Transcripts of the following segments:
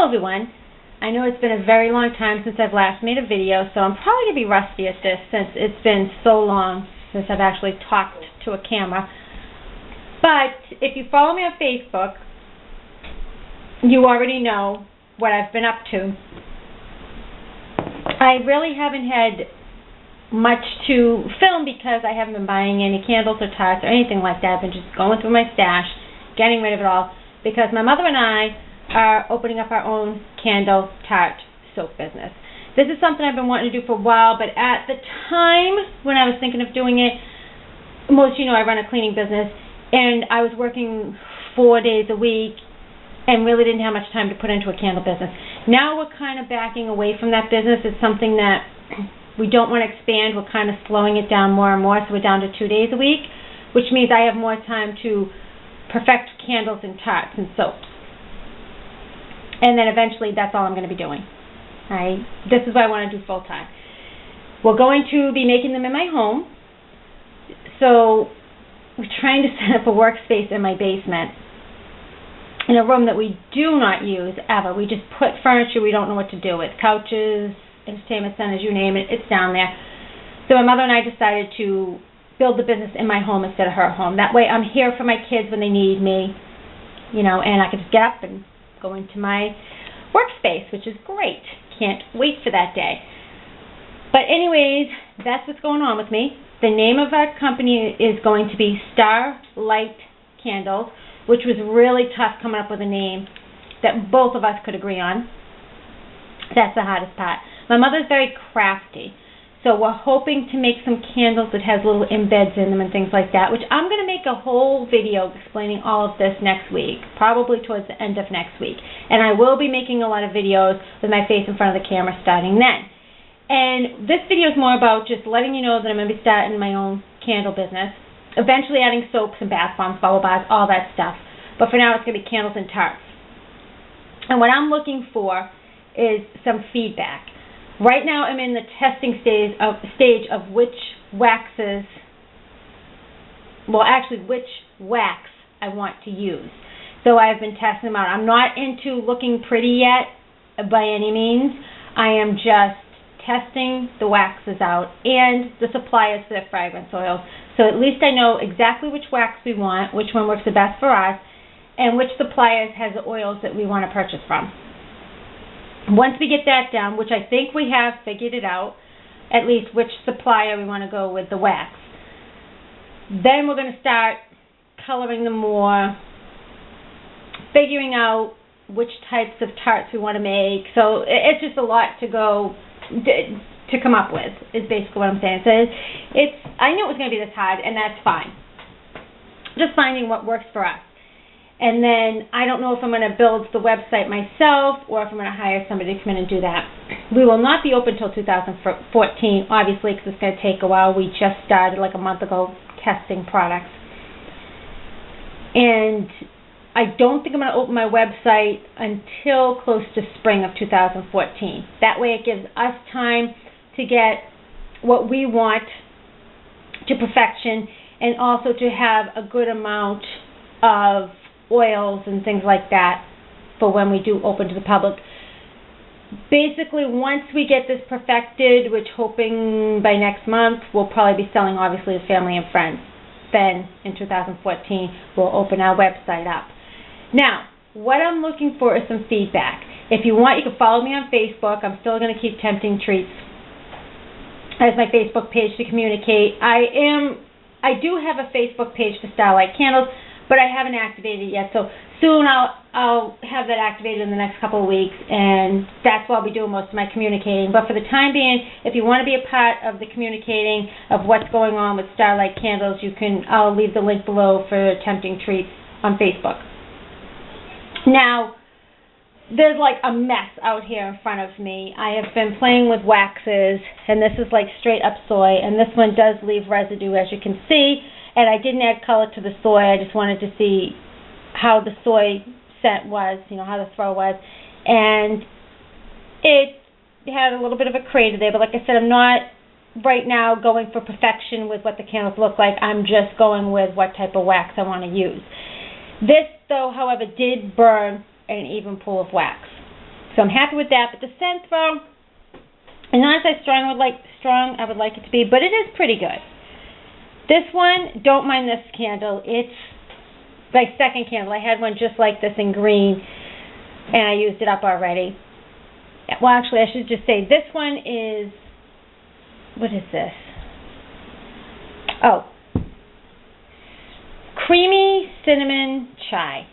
everyone. I know it's been a very long time since I've last made a video, so I'm probably going to be rusty at this since it's been so long since I've actually talked to a camera. But if you follow me on Facebook, you already know what I've been up to. I really haven't had much to film because I haven't been buying any candles or tarts or anything like that. I've been just going through my stash, getting rid of it all, because my mother and I are opening up our own candle, tart, soap business. This is something I've been wanting to do for a while, but at the time when I was thinking of doing it, most I run a cleaning business, and I was working 4 days a week and really didn't have much time to put into a candle business. Now we're kind of backing away from that business. It's something that we don't want to expand. We're kind of slowing it down more and more, so we're down to 2 days a week, which means I have more time to perfect candles and tarts and soaps. And then eventually that's all I'm going to be doing. Right? This is what I want to do full time. We're going to be making them in my home. So we're trying to set up a workspace in my basement in a room that we do not use ever. We just put furniture we don't know what to do with. Couches, entertainment centers, you name it, it's down there. So my mother and I decided to build the business in my home instead of her home. That way I'm here for my kids when they need me, and I can just get up and go into my workspace, which is great. Can't wait for that day. But anyways, that's what's going on with me. The name of our company is going to be Starlight Candles, which was really tough coming up with a name that both of us could agree on. That's the hardest part. My mother's very crafty, so we're hoping to make some candles that has little embeds in them and things like that, which I'm going to make a whole video explaining all of this next week, probably towards the end of next week. And I will be making a lot of videos with my face in front of the camera starting then. And this video is more about just letting you know that I'm going to be starting my own candle business, eventually adding soaps and bath bombs, bubble baths, all that stuff. But for now it's going to be candles and tarts. And what I'm looking for is some feedback. Right now I'm in the testing stage of which waxes, which wax I want to use. So I've been testing them out. I'm not into looking pretty yet by any means. I am just testing the waxes out and the suppliers for the fragrance oils. So at least I know exactly which wax we want, which one works the best for us, and which suppliers has the oils that we want to purchase from. Once we get that down, which I think we have figured it out, at least which supplier we want to go with the wax, then we're going to start coloring them more, figuring out which types of tarts we want to make. So it's just a lot to come up with, is basically what I'm saying. So I knew it was going to be this hard, and that's fine. Just finding what works for us. And then I don't know if I'm going to build the website myself or if I'm going to hire somebody to come in and do that. We will not be open until 2014, obviously, because it's going to take a while. We just started like a month ago testing products. And I don't think I'm going to open my website until close to spring of 2014. That way it gives us time to get what we want to perfection and also to have a good amount of oils and things like that for when we do open to the public. Basically, once we get this perfected, which hoping by next month, we'll probably be selling obviously to family and friends. Then in 2014, we'll open our website up. Now, what I'm looking for is some feedback. If you want, you can follow me on Facebook. I'm still going to keep Tempting Treats as my Facebook page to communicate. I do have a Facebook page for Starlight Candles, but I haven't activated it yet. So soon I'll have that activated in the next couple of weeks, and that's where I'll be doing most of my communicating. But for the time being, if you want to be a part of the communicating of what's going on with Starlight Candles, I'll leave the link below for Tempting Treats on Facebook. Now, there's like a mess out here in front of me. I have been playing with waxes, and this is like straight up soy, and this one does leave residue, as you can see. And I didn't add color to the soy. I just wanted to see how the soy scent was, how the throw was. And it had a little bit of a crater there. But like I said, I'm not right now going for perfection with what the candles look like. I'm just going with what type of wax I want to use. This, though, however, did burn an even pool of wax. So I'm happy with that. But the scent, though, is not as strong I would like it to be, but it is pretty good. This one, don't mind this candle. It's my second candle. I had one just like this in green, and I used it up already. Well, actually, I should just say this one is, what is this? Oh, creamy cinnamon chai.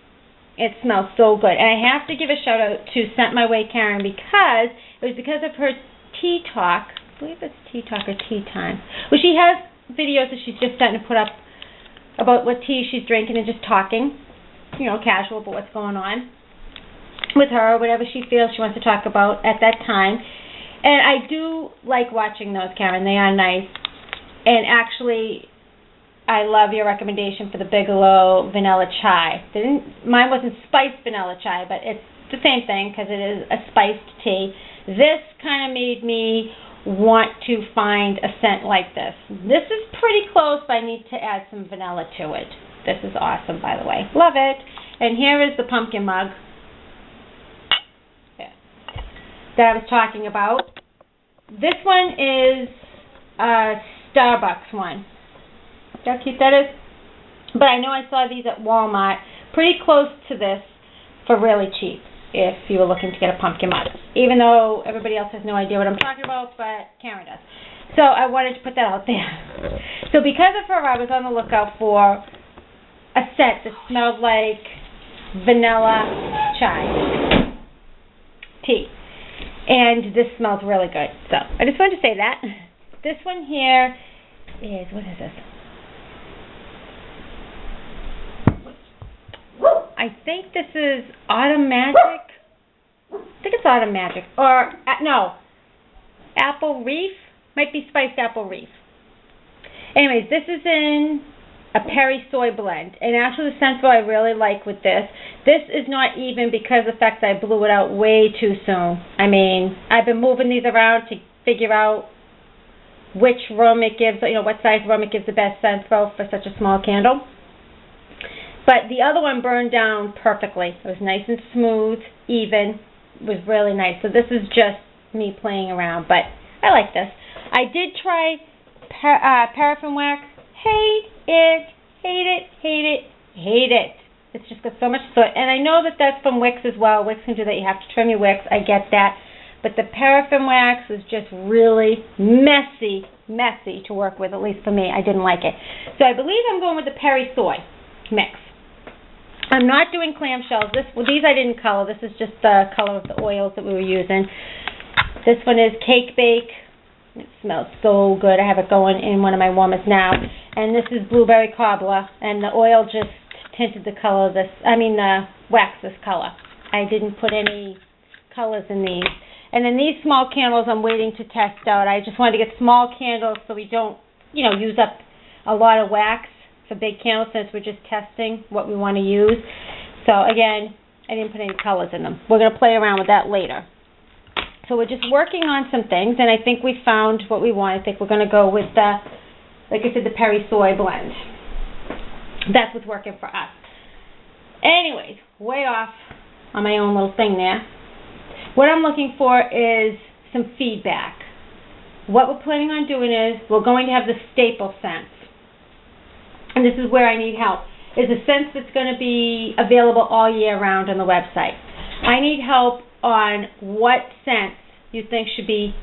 It smells so good. And I have to give a shout out to Scent My Way Karen, because it was because of her tea talk. I believe it's tea talk or tea time. Well, she has videos that she's just starting to put up about what tea she's drinking and just talking, casual about what's going on with her, whatever she feels she wants to talk about at that time. And I do like watching those, Karen. They are nice. And actually, I love your recommendation for the Bigelow vanilla chai. Mine wasn't spiced vanilla chai, but it's the same thing because it is a spiced tea. This kind of made me want to find a scent like this. This is pretty close, but I need to add some vanilla to it. This is awesome, by the way. Love it. And here is the pumpkin mug that I was talking about. This one is a Starbucks one. See how cute that is? But I know I saw these at Walmart, pretty close to this, for really cheap, if you were looking to get a pumpkin mug. Even though everybody else has no idea what I'm talking about, but Karen does. So I wanted to put that out there. So because of her, I was on the lookout for a scent that smelled like vanilla chai tea. And this smells really good. So I just wanted to say that. This one here is, what is this? I think this is Autumn Magic. I think it's Autumn Magic. Or, no, Apple Reef. Might be Spiced Apple Reef. Anyways, this is in a Perry Soy blend. And actually the scent I really like with this is not even because of the fact that I blew it out way too soon. I mean, I've been moving these around to figure out which room it gives, what size room it gives the best scent for such a small candle. But the other one burned down perfectly. It was nice and smooth, even. It was really nice. So this is just me playing around, but I like this. I did try paraffin wax. Hate it, hate it, hate it, hate it. It's just got so much soot. And I know that that's from wicks as well. Wicks can do that. You have to trim your wicks. I get that. But the paraffin wax is just really messy to work with, at least for me. I didn't like it. So I believe I'm going with the Perry Soy mix. I'm not doing clamshells. These I didn't color. This is just the color of the oils that we were using. This one is Cake Bake. It smells so good. I have it going in one of my warmers now. And this is Blueberry Cobbler. And the oil just tinted the color of this. Wax this color. I didn't put any colors in these. And then these small candles I'm waiting to test out. I just wanted to get small candles so we don't, use up a lot of wax for big candles, since we're just testing what we want to use. So again, I didn't put any colors in them. We're going to play around with that later. So we're just working on some things, and I think we found what we want. I think we're going to go with the, like I said, the Perry Soy blend. That's what's working for us. Anyways, way off on my own little thing there. What I'm looking for is some feedback. What we're planning on doing is we're going to have the staple scents. And this is where I need help, is a scent that's going to be available all year round on the website. I need help on what scents you think should be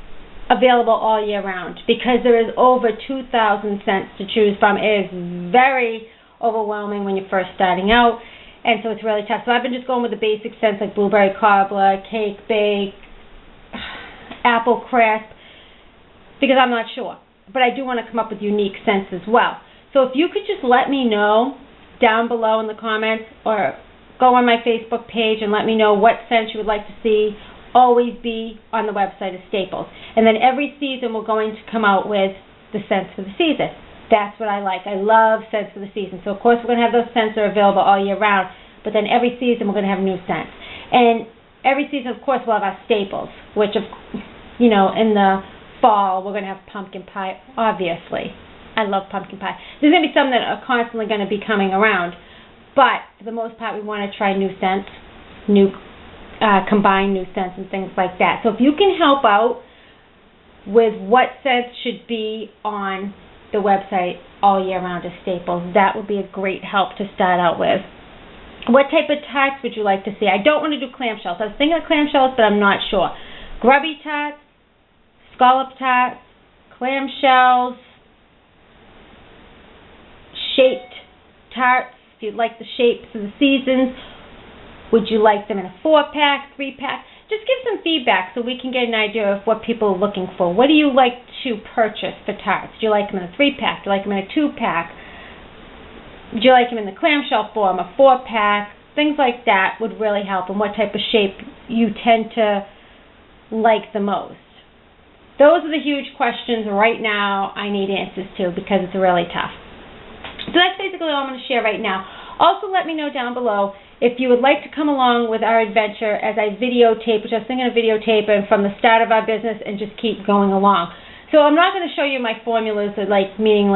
available all year round, because there is over 2,000 scents to choose from. It is very overwhelming when you're first starting out, and so it's really tough. So I've been just going with the basic scents like Blueberry Cobbler, Cake Bake, Apple Crisp, because I'm not sure. But I do want to come up with unique scents as well. So if you could just let me know down below in the comments, or go on my Facebook page and let me know what scents you would like to see always be on the website as staples. And then every season we're going to come out with the scents for the season. That's what I like. I love scents for the season. So of course we're going to have those scents that are available all year round, but then every season we're going to have new scents. And every season, of course, we'll have our staples, which, in the fall we're going to have pumpkin pie, obviously. I love pumpkin pie. There's going to be some that are constantly going to be coming around, but for the most part, we want to try new scents, new combine new scents and things like that. So if you can help out with what scents should be on the website all year round as staples, that would be a great help to start out with. What type of tarts would you like to see? I don't want to do clamshells. I was thinking of clamshells, but I'm not sure. Grubby tarts, scallop tarts, clamshells, shaped tarts, if you like the shapes of the seasons. Would you like them in a 4-pack, 3-pack? Just give some feedback so we can get an idea of what people are looking for. What do you like to purchase for tarts? Do you like them in a 3-pack? Do you like them in a 2-pack? Do you like them in the clamshell form, a 4-pack? Things like that would really help, and what type of shape you tend to like the most. Those are the huge questions right now I need answers to because it's really tough. So that's basically all I'm going to share right now. Also, let me know down below if you would like to come along with our adventure as I videotape, which I was thinking of videotaping from the start of our business and just keep going along. So I'm not going to show you my formulas, meaning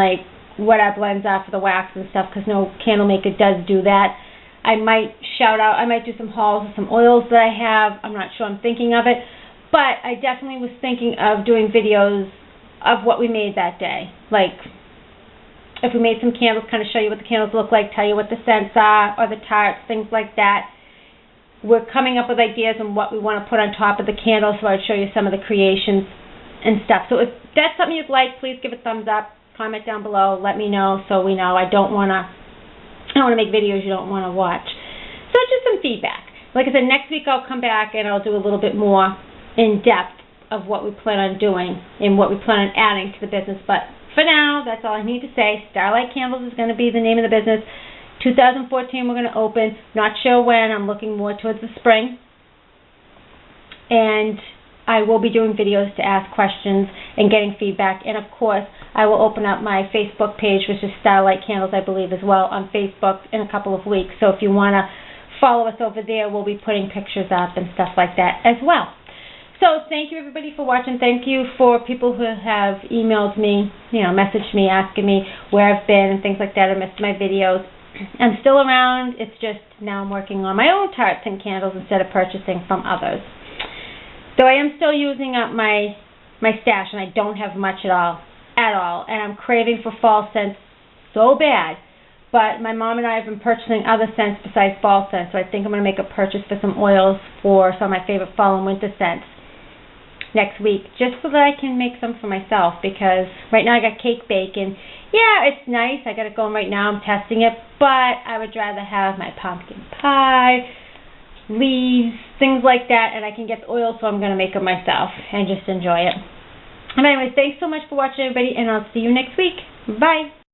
what our blends are for the wax and stuff, because no candle maker does do that. I might I might do some hauls of some oils that I have. I'm not sure, I'm thinking of it. But I definitely was thinking of doing videos of what we made that day. If we made some candles, kind of show you what the candles look like, tell you what the scents are, or the tarts, things like that. We're coming up with ideas on what we want to put on top of the candles, so I'd show you some of the creations and stuff. So if that's something you'd like, please give a thumbs up, comment down below, let me know so we know. I don't want to make videos you don't want to watch. So just some feedback. Like I said, next week I'll come back and I'll do a little bit more in depth of what we plan on doing and what we plan on adding to the business. But for now, that's all I need to say. Starlight Candles is going to be the name of the business. 2014 we're going to open. Not sure when. I'm looking more towards the spring. And I will be doing videos to ask questions and getting feedback. And of course, I will open up my Facebook page, which is Starlight Candles, I believe, as well, on Facebook in a couple of weeks. So if you want to follow us over there, we'll be putting pictures up and stuff like that as well. So thank you, everybody, for watching. Thank you for people who have emailed me, messaged me, asking me where I've been and things like that, or missed my videos. I'm still around. It's just now I'm working on my own tarts and candles instead of purchasing from others. So I am still using up my stash, and I don't have much at all. And I'm craving for fall scents so bad. But my mom and I have been purchasing other scents besides fall scents, so I think I'm going to make a purchase for some oils for some of my favorite fall and winter scents next week, just so that I can make some for myself, because right now I got cake bake, and yeah, it's nice. I got it going right now. I'm testing it, but I would rather have my pumpkin pie, leaves, things like that, and I can get the oil, so I'm going to make them myself and just enjoy it. And anyways, thanks so much for watching, everybody, and I'll see you next week. Bye.